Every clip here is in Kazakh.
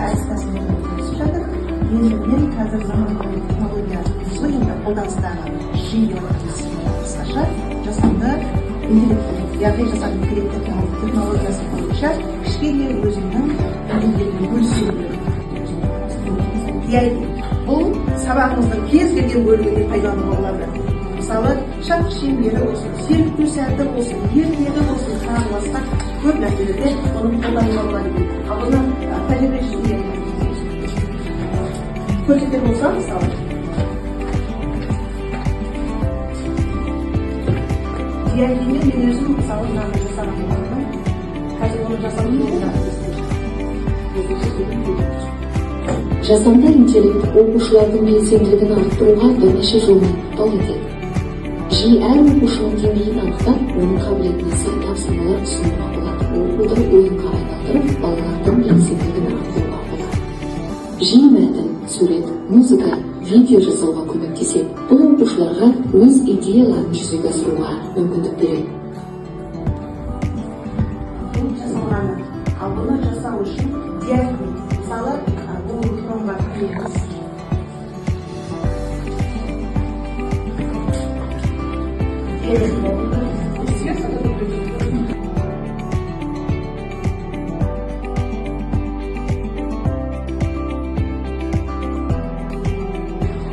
әдіс-тәсілін өткізіп жатыр. Негізінен қазір заманауи технология сегодня қолданыстағы қысқаша жасанды интеллект, яғни жасанды интеллект технологиясы бойынша кішкене өзінің білімдерімен бөлісе біледі. Бұл сабағымыздың кез келген бөлігінде пайдалануға болады. Мысалы, шақ шеңбері болсын, серпу сәті болсын, ертегі болсын, тағы басқа көп нәрселерде оның қолдануға болады. Ал бұны тәжірибе көрсетер болса, мысалы, диагенмен мен өзім мысалы мынаны жасаған болатынмын. Қазір оны жасаған Жасанды интеллект оқушылардың белсенділігін арттыруға бірнеше жолмен ықпал етеді. Жиі әр оқушының деңгейін анықтап, оның қабілетіне сай тапсырмалар ұсынуға болады. Оқуды ойынға айналдырып, балалардың белсенділігін арттыруға болады. Жиі мәтін, сурет, музыка, видео жасауға көмектеседі. Бұл оқушыларға өз идеяларын жүзеге асыруға мүмкіндік береді. Ал бұны жасау үшін диагноз, мысалы, бұл хромға кіреміз.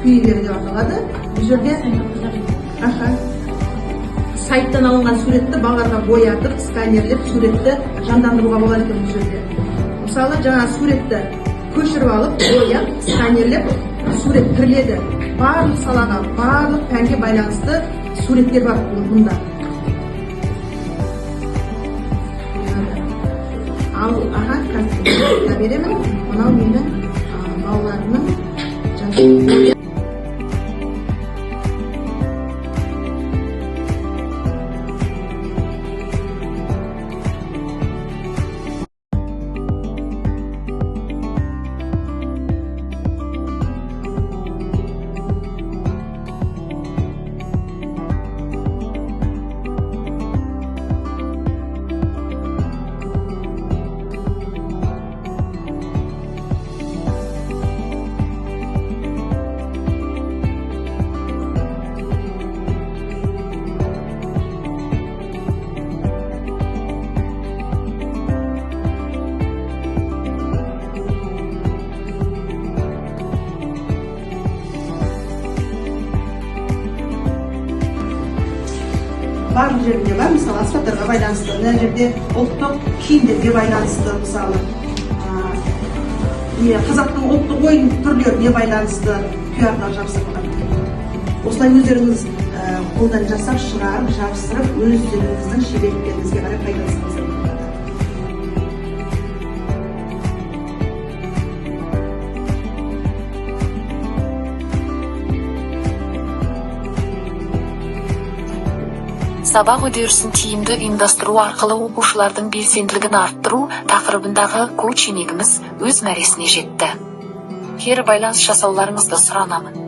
Күйелері деп аталады. Бұл жерде сайттан алынған суретті балаларға боятып, сканерлеп, суретті жандандыруға болады екен бұл жерде. Мысалы, жаңа суретті көшіріп алып, бояп, сканерлеп, сурет кіріледі. Барлық салаға, барлық пәнге байланысты суреттер бар бұнда. Ал, қазір беремін. Мынау менің балаларымның жандандыруы. Барлық жерінде бар, мысалы, аспаптарға байланысты, мына жерде ұлттық киімдерге байланысты, мысалы, қазақтың ұлттық ойын түрлеріне байланысты QR-ға жабыстырылған. Осылай өздеріңіз қолдан жасап, шығарып, жабыстырып, өздеріңіздің шеберліктеріңізге қарай пайдаланыңыздар. Сабақ үдерісін тиімді ұйымдастыру арқылы оқушылардың белсенділігін арттыру тақырыбындағы коучингіміз өз мәресіне жетті. Кері байланыс жасауларыңызды сұранамын.